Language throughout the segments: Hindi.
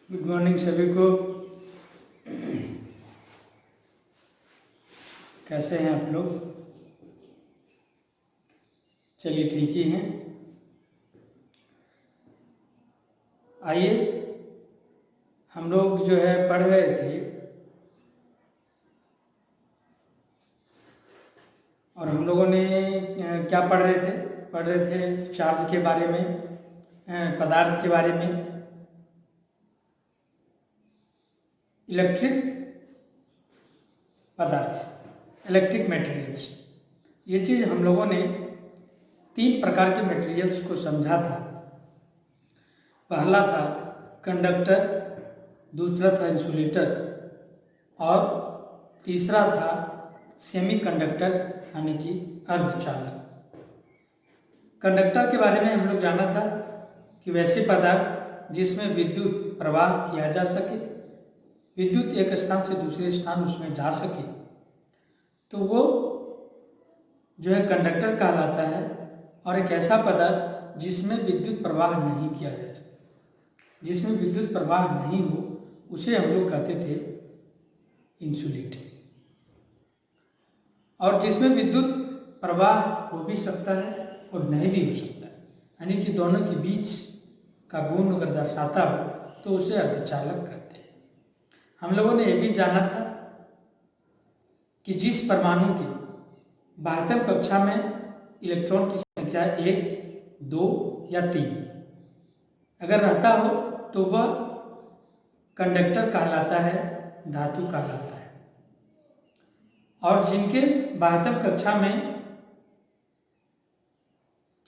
गुड मॉर्निंग सभी को। कैसे हैं आप लोग? चलिए ठीक ही हैं। आइए हम लोग जो है पढ़ रहे थे और हम लोगों ने क्या पढ़ रहे थे? पढ़ रहे थे चार्ज के बारे में, पदार्थ के बारे में, इलेक्ट्रिक पदार्थ, इलेक्ट्रिक मटेरियल्स। ये चीज़ हम लोगों ने 3 प्रकार के मटेरियल्स को समझा था। पहला था कंडक्टर, दूसरा था इंसुलेटर और तीसरा था सेमीकंडक्टर यानी कि अर्धचालक। कंडक्टर के बारे में हम लोग जाना था कि वैसे पदार्थ जिसमें विद्युत प्रवाह किया जा सके, विद्युत एक स्थान से दूसरे स्थान उसमें जा सके, तो वो जो है कंडक्टर कहलाता है। और एक ऐसा पदार्थ जिसमें विद्युत प्रवाह नहीं किया जा सके, जिसमें विद्युत प्रवाह नहीं हो, उसे हम लोग कहते थे इंसुलेटर। और जिसमें विद्युत प्रवाह हो भी सकता है और नहीं भी हो सकता है, यानी कि दोनों के बीच का गुण अगर दर्शाता हो तो उसे अर्धचालक कहते हैं। हम लोगों ने यह भी जाना था कि जिस परमाणु के बाह्यतम कक्षा में इलेक्ट्रॉन की संख्या 1, 2 या 3 अगर रहता हो तो वह कंडक्टर कहलाता है, धातु कहलाता है। और जिनके बाह्यतम कक्षा में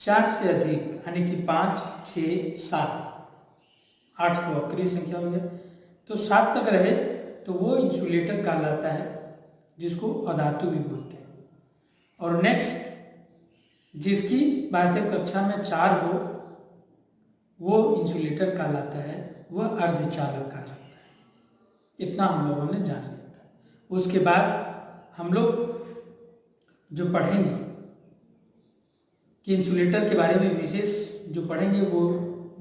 4 से अधिक यानी कि 5, 6, 7, 8 तो अक्रिय संख्या हो गया, तो 7 तक रहे तो वो इंसुलेटर कहलाता है, जिसको अधातु भी बोलते हैं। और नेक्स्ट जिसकी बाह्यतम कक्षा में 4 हो वो इंसुलेटर कहलाता है, वह अर्धचालक कहलाता है। इतना हम लोगों ने जान लिया था। उसके बाद हम लोग जो पढ़ेंगे कि इंसुलेटर के बारे में विशेष जो पढ़ेंगे वो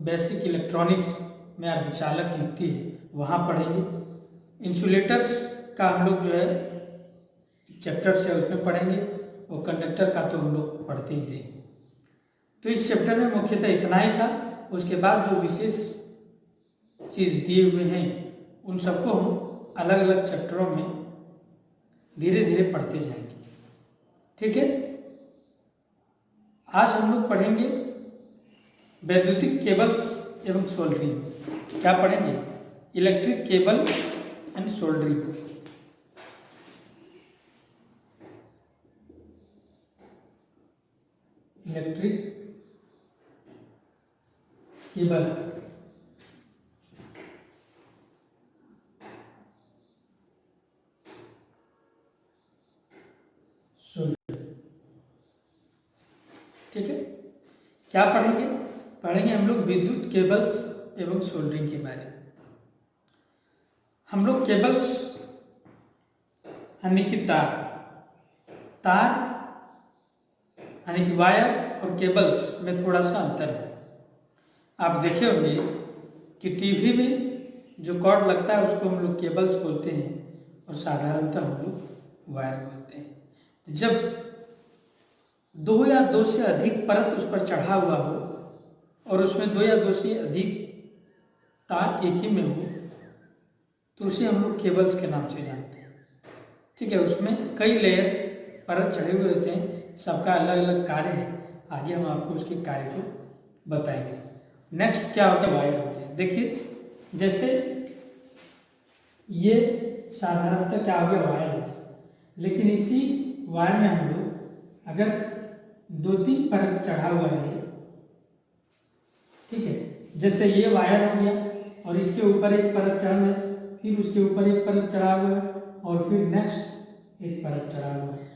बेसिक इलेक्ट्रॉनिक्स में अर्धचालक युक्ति है, वहाँ पढ़ेंगे। इंसुलेटर्स का हम लोग जो है चैप्टर से उसमें पढ़ेंगे और कंडक्टर का तो हम लोग पढ़ते ही रहेंगे। तो इस चैप्टर में मुख्यतः इतना ही था। उसके बाद जो विशेष चीज़ दिए हुए हैं उन सबको हम अलग अलग चैप्टरों में धीरे धीरे पढ़ते जाएंगे। ठीक है। आज हम लोग पढ़ेंगे वैद्युतिक केबल्स एवं सोल्डरिंग। क्या पढ़ेंगे? Electric cable and soldering. Electric cable soldering. ठीक है। क्या पढ़ेंगे? पढ़ेंगे हम लोग विद्युत केबल्स एवं सोल्डरिंग के बारे में। हम लोग केबल्स यानी कि तार यानी कि वायर और केबल्स में थोड़ा सा अंतर है। आप देखे होंगे कि टीवी में जो कॉर्ड लगता है उसको हम लोग केबल्स बोलते हैं और साधारणतः हम लोग वायर बोलते हैं। जब 2 या 2 से अधिक परत उस पर चढ़ा हुआ हो और उसमें 2 या 2 से अधिक तार एक ही में हो तो उसे हम लोग केबल्स के नाम से जानते हैं। ठीक है। उसमें कई लेयर परत चढ़े हुए होते हैं, सबका अलग अलग कार्य है। आगे हम आपको उसके कार्य को बताएंगे। नेक्स्ट क्या होता है? वायर हो गया। देखिए जैसे ये साधारणतः क्या हो गया? वायर हो गया। लेकिन इसी वायर में हम लोग अगर 2-3 परत चढ़ा हुआ है, ठीक है, जैसे ये वायर हो गया और इसके ऊपर एक परत चढ़ा है, फिर उसके ऊपर एक परत चढ़ा हुआ है और फिर नेक्स्ट एक परत चढ़ा हुआ है।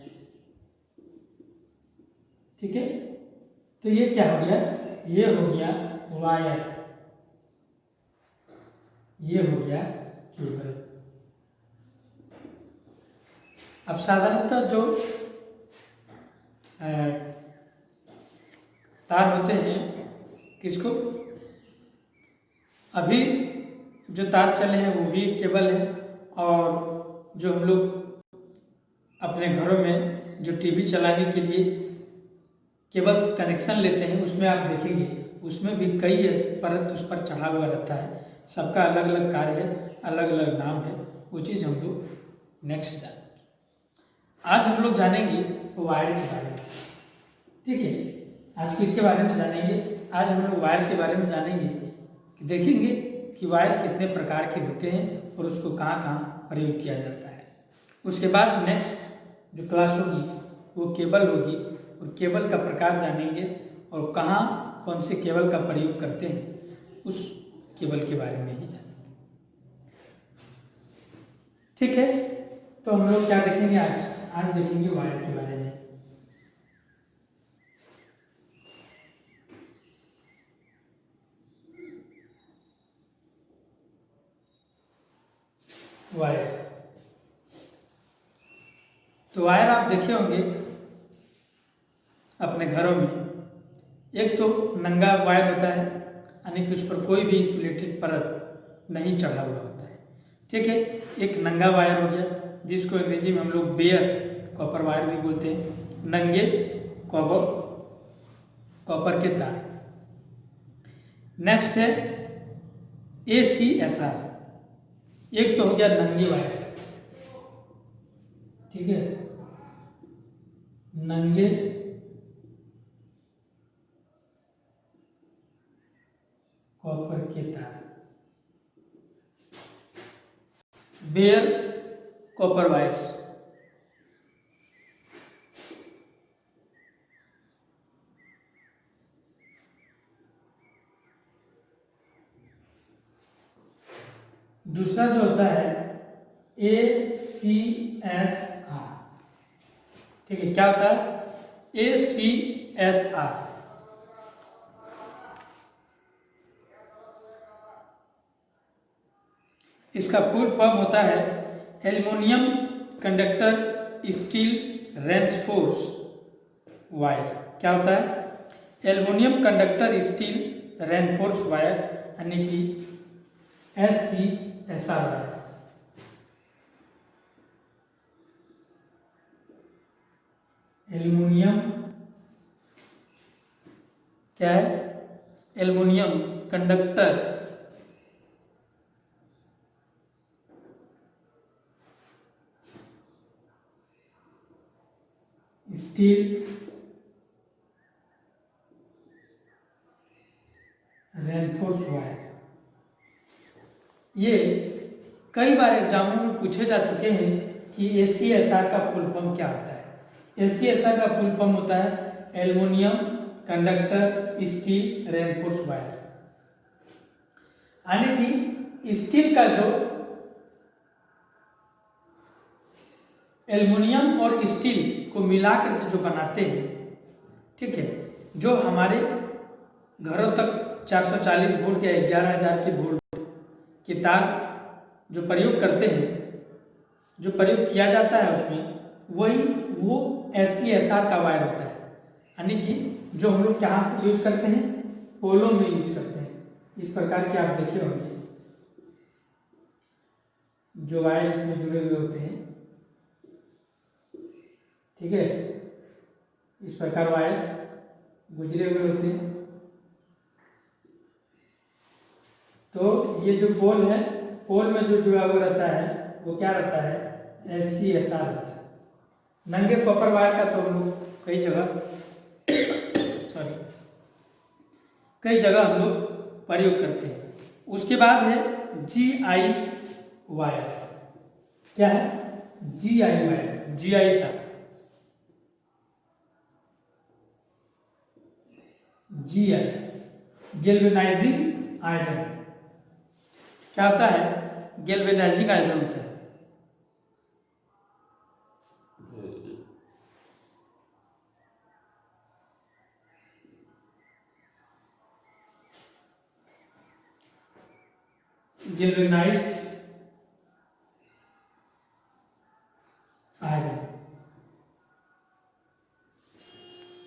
ठीक है। तो ये क्या हो गया? ये हो गया वायर, ये हो गया केबल। अब साधारणतः जो तार होते हैं, किसको अभी जो तार चले हैं वो भी केबल है, और जो हम लोग अपने घरों में जो टीवी चलाने के लिए केबल्स कनेक्शन लेते हैं उसमें आप देखेंगे उसमें भी कई परत उस पर चढ़ा हुआ रहता है। सबका अलग अलग कार्य है, अलग अलग नाम है। वो चीज़ हम लोग नेक्स्ट जानेंगे। आज हम लोग जानेंगे वायर के बारे में। ठीक है, आज किसके बारे में जानेंगे? आज हम लोग वायर के बारे में जानेंगे कि देखेंगे कि वायर कितने प्रकार के होते हैं और उसको कहाँ कहाँ प्रयोग किया जाता है। उसके बाद नेक्स्ट जो क्लास होगी वो केबल होगी, और केबल का प्रकार जानेंगे और कहाँ कौन से केबल का प्रयोग करते हैं उस केबल के बारे में ही जानेंगे। ठीक है, तो हम लोग क्या देखेंगे आज देखेंगे वायर के बारे में। वायर, तो वायर आप देखे होंगे अपने घरों में। एक तो नंगा वायर होता है, यानी कि उस पर कोई भी इंसुलेटेड परत नहीं चढ़ा हुआ होता है। ठीक है, एक नंगा वायर हो गया जिसको अंग्रेजी में हम लोग बेयर कॉपर वायर भी बोलते हैं। नंगे कॉपर के तार। नेक्स्ट है ACSR। एक तो हो गया नंगी वायर, ठीक है, नंगे कॉपर के तार, बेयर कॉपर वायर्स। दूसरा जो होता है ACSR। ठीक है, क्या होता है ACSR? इसका फुल फॉर्म होता है एल्युमिनियम कंडक्टर स्टील रेन्फोर्स वायर। क्या होता है? एल्युमिनियम कंडक्टर स्टील रेन्फोर्स वायर, यानी कि SCSR वायर। एल्युमिनियम क्या है? Aluminium conductor steel reinforce wire. ये कई बार एग्जामों में पूछे जा चुके हैं कि ACSR का फुल फॉर्म क्या होता है। ACSR का फुल फॉर्म होता है aluminium conductor steel reinforce wire, यानी कि स्टील का जो एल्युमिनियम और स्टील को मिलाकर के जो बनाते हैं, ठीक है, जो हमारे घरों तक 440 वोल्ट या 11,000 के वोल्ट के तार जो प्रयोग करते हैं, जो प्रयोग किया जाता है उसमें वो SCSR का वायर होता है, यानी कि जो हम लोग कहाँ यूज करते हैं? पोलों में यूज करते हैं। इस प्रकार के आप देखे होंगे जो वायर इसमें जुड़े हुए होते हैं, ठीक है, इस प्रकार वायर गुजरे हुए होते हैं। तो ये जो पोल है, पोल में जो जुड़ा हुआ रहता है वो क्या रहता है? SCSR रहता है। नंगे कॉपर वायर का तो हम लोग कई जगह कई जगह हम लोग प्रयोग करते हैं। उसके बाद है GI वायर। क्या है? GI वायर, GI तार, GI गैल्वेनाइजिंग आयरन। क्या होता है? गैल्वेनाइजिंग आयरन होता है। गैल्वेनाइज्ड आयरन,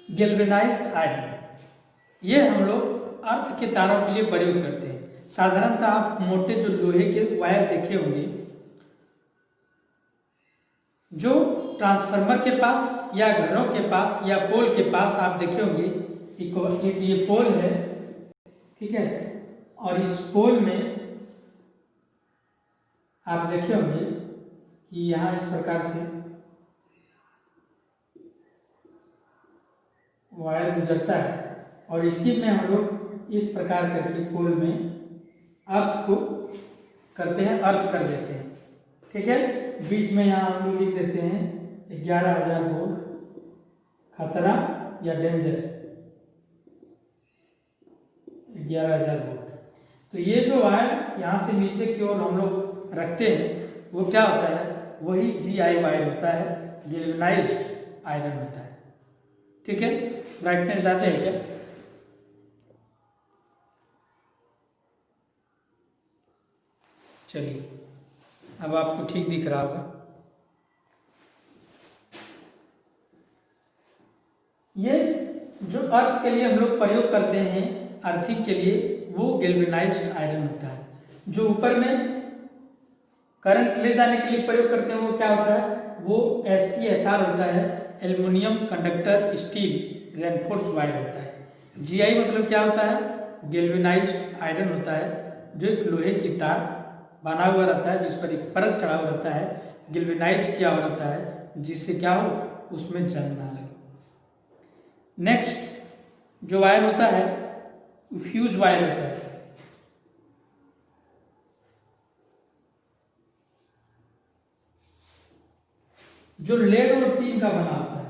गैल्वेनाइज्ड आयरन, ये हम लोग अर्थ के तारों के लिए प्रयोग करते हैं। साधारणतः आप मोटे जो लोहे के वायर देखे होंगे, जो ट्रांसफार्मर के पास या घरों के पास या पोल के पास आप देखे होंगे, एक ये पोल है, ठीक है, और इस पोल में आप देखे होंगे कि यहाँ इस प्रकार से वायर गुजरता है और इसी में हम लोग इस प्रकार करके पोल में अर्थ को करते हैं, अर्थ कर देते हैं, ठीक है। बीच में यहाँ हम लोग लिख देते हैं 11,000 वोल्ट, खतरा या डेंजर, 11,000 वोल्ट। तो ये जो वायर यहाँ से नीचे की ओर हम लोग रखते हैं वो क्या होता है, वही GI वायर होता है, गैल्वेनाइज्ड आयरन होता है, ठीक है। ब्राइटनेस ज़्यादा है क्या? चलिए, अब आपको ठीक दिख रहा होगा। ये जो अर्थ के लिए हम लोग प्रयोग करते हैं, अर्थिंग के लिए, वो गैल्वेनाइज्ड आयरन होता है। जो ऊपर में करंट ले जाने के लिए प्रयोग करते हैं वो क्या होता है, वो SCSR होता है, aluminium conductor steel reinforce wire होता है। GI मतलब क्या होता है, गैल्वेनाइज्ड आयरन होता है, जो एक लोहे की तार बना हुआ रहता है जिस पर एक परत चढ़ा हुआ रहता है, गैल्वेनाइज किया हुआ रहता है, जिससे क्या हो, उसमें जंग ना लगे। नेक्स्ट जो वायर होता है फ्यूज वायर होता है। जो लेड और टीन का बना होता है।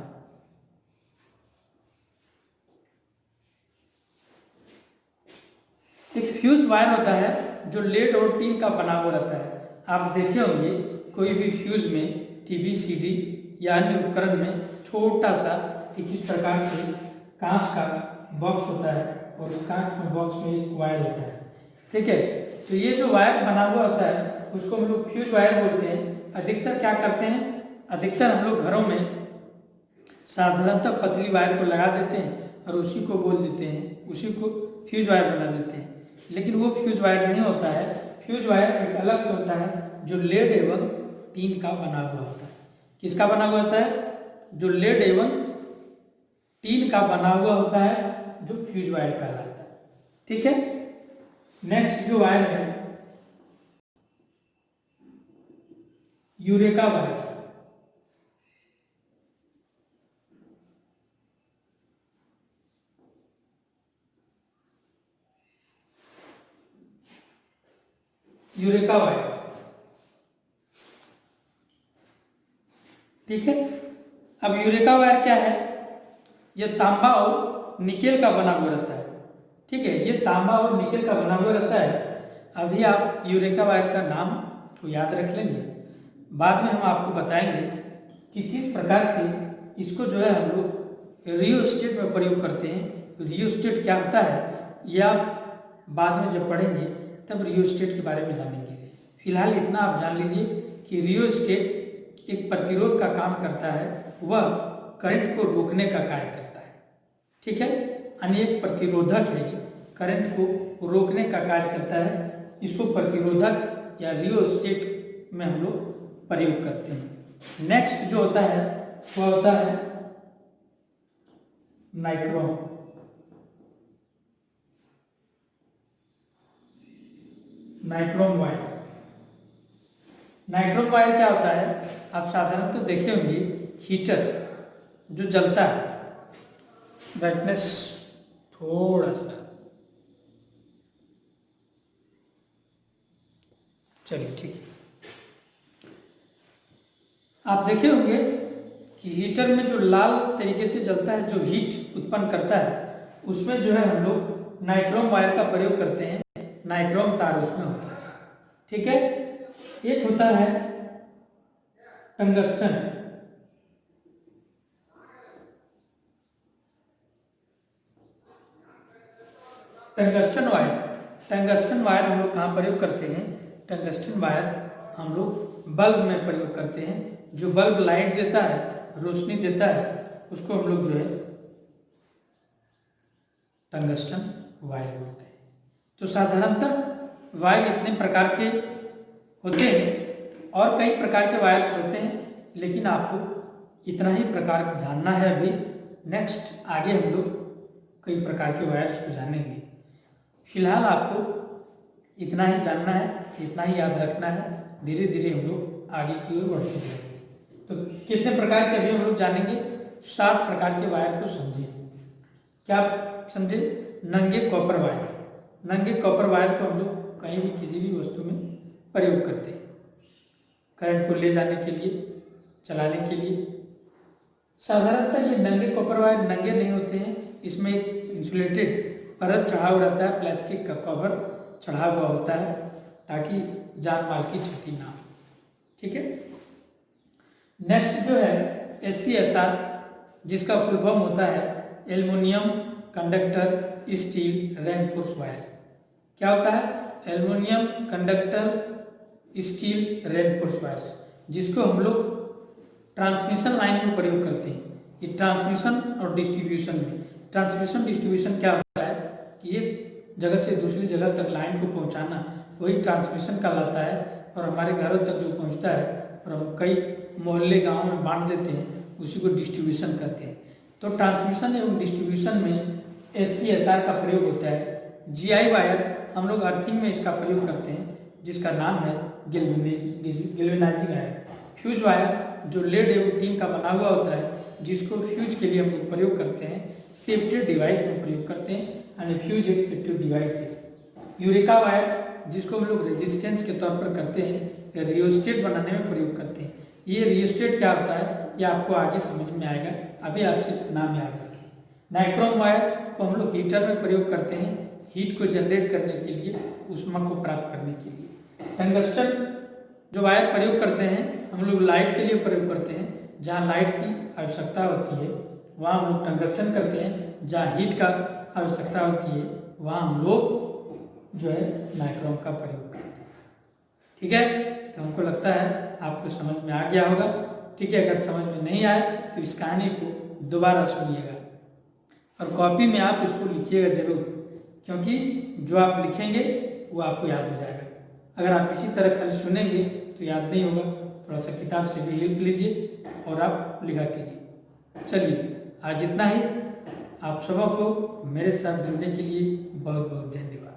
एक फ्यूज वायर होता है जो लेड और टीन का बना हुआ रहता है। आप देखे होंगे कोई भी फ्यूज में टीवी, CD या अन्य उपकरण में छोटा सा एक इस प्रकार से कांच का बॉक्स होता है और उस कांच में बॉक्स में एक वायर होता है, ठीक है। तो ये जो वायर बना हुआ होता है उसको हम लोग फ्यूज वायर बोलते हैं। अधिकतर क्या करते हैं, अधिकतर हम लोग घरों में साधारणतः पतली वायर को लगा देते हैं और उसी को बोल देते हैं, उसी को फ्यूज वायर बना देते हैं। लेकिन वो फ्यूज वायर नहीं होता है। फ्यूज वायर एक अलग से होता है जो लेड एवं टीन का बना हुआ होता है। किसका बना हुआ होता है, जो लेड एवं टीन का बना हुआ होता है, जो फ्यूज वायर कहलाता है, ठीक है। नेक्स्ट जो वायर है यूरेका वायर। यूरेका वायर, ठीक है। अब यूरेका वायर क्या है, यह तांबा और निकेल का बना हुआ रहता है, ठीक है। ये तांबा और निकेल का बना हुआ रहता है। अभी आप यूरेका वायर का नाम को याद रख लेंगे, बाद में हम आपको बताएंगे कि किस प्रकार से इसको जो है हम लोग रियोस्टेट में प्रयोग करते हैं। रियोस्टेट क्या होता है ये आप बाद में जब पढ़ेंगे तब रियोस्टेट के बारे में जानेंगे। फिलहाल इतना आप जान लीजिए कि रियोस्टेट एक प्रतिरोध का काम करता है, वह करंट को रोकने का कार्य करता है, ठीक है। यानी एक प्रतिरोधक है, करंट को रोकने का कार्य करता है। इसको प्रतिरोधक या रियोस्टेट में हम लोग प्रयोग करते हैं। नेक्स्ट जो होता है वह होता है nichrome. Nichrome wire. Nichrome wire क्या होता है, आप साधारणतः देखे होंगे हीटर जो जलता है, ब्राइटनेस थोड़ा सा, चलिए ठीक है। आप देखे होंगे कि हीटर में जो लाल तरीके से जलता है, जो हीट उत्पन्न करता है, उसमें जो है हम लोग नाइक्रोम वायर का प्रयोग करते हैं। नाइक्रोम तार उसमें होता है, ठीक है। एक होता है tungsten. Tungsten wire, tungsten wire हम लोग कहाँ प्रयोग करते हैं, टंगस्टन वायर हम लोग बल्ब में प्रयोग करते हैं। जो बल्ब लाइट देता है, रोशनी देता है, उसको हम लोग जो है टंगस्टन वायर बोलते हैं। तो साधारणतः वायर इतने प्रकार के होते हैं और कई प्रकार के वायर्स होते हैं, लेकिन आपको इतना ही प्रकार जानना है। अभी नेक्स्ट आगे हम लोग कई प्रकार के वायर्स को जानेंगे। फिलहाल आपको इतना ही जानना है, इतना ही याद रखना है। धीरे धीरे हम लोग आगे की ओर बढ़ते जाएंगे। तो कितने प्रकार के अभी हम लोग जानेंगे? 7 प्रकार के वायर को समझे। क्या समझे? नंगे कॉपर वायर। नंगे कॉपर वायर को हम लोग कहीं भी किसी भी वस्तु में प्रयोग करते हैं, करंट को ले जाने के लिए, चलाने के लिए। साधारणतः ये नंगे कॉपर वायर नंगे नहीं होते हैं, इसमें एक इंसुलेटेड परत चढ़ा हुआ रहता है, प्लास्टिक का कवर चढ़ा हुआ होता है ताकि जान माल की क्षति ना हो। ठीक है। नेक्स्ट जो है SCSR, जिसका फुल फॉर्म होता है aluminium conductor steel reinforce wire. क्या होता है? Aluminium conductor steel reinforce wires, जिसको हम लोग ट्रांसमिशन लाइन में प्रयोग करते हैं। ये ट्रांसमिशन और डिस्ट्रीब्यूशन में, ट्रांसमिशन डिस्ट्रीब्यूशन क्या होता है कि एक जगह से दूसरी जगह तक लाइन को पहुंचाना, वही ट्रांसमिशन कहलाता है। और हमारे घरों तक जो पहुंचता है और हम कई मोहल्ले गांव में बांट देते हैं, उसी को डिस्ट्रीब्यूशन कहते हैं। तो ट्रांसमिशन एवं डिस्ट्रीब्यूशन में SCSR का प्रयोग होता है। GI वायर हम लोग अर्थिंग में इसका प्रयोग करते हैं, जिसका नाम है गैल्वेनाइजिंग वायर। फ्यूज वायर जो लेड एवं टीन का बना हुआ होता है, जिसको फ्यूज के लिए हम लोग प्रयोग करते हैं, सेफ्टी डिवाइस में प्रयोग करते हैं। यानी फ्यूज एक सेफ्टी डिवाइस है। यूरेका वायर जिसको हम लोग रेजिस्टेंस के तौर पर करते हैं, रियोस्टेट बनाने में प्रयोग करते हैं। ये रियोस्टेट क्या होता है ये आपको आगे समझ में आएगा, अभी आप सिर्फ नाम याद रखें। नाइक्रोम वायर को हम लोग हीटर में प्रयोग करते हैं, हीट को जनरेट करने के लिए, ऊष्मा को प्राप्त करने के लिए। टंगस्टन जो वायर प्रयोग करते हैं हम लोग लाइट के लिए प्रयोग करते हैं। जहाँ लाइट की आवश्यकता होती है वहाँ हम लोग टंगस्टन करते हैं, जहाँ हीट का आवश्यकता होती है वहाँ हम लोग जो है नाइक्रोम का प्रयोग करते हैं। ठीक है। तो हमको लगता है आपको समझ में आ गया होगा। ठीक है। अगर समझ में नहीं आए तो इस कहानी को दोबारा सुनिएगा और कॉपी में आप इसको लिखिएगा जरूर, क्योंकि जो आप लिखेंगे वो आपको याद हो जाएगा। अगर आप इसी तरह खाली सुनेंगे तो याद नहीं होगा। थोड़ा सा किताब से भी लिख लीजिए और आप लिखा कीजिए। चलिए आज इतना ही। आप सबों को मेरे साथ जुड़ने के लिए बहुत बहुत धन्यवाद।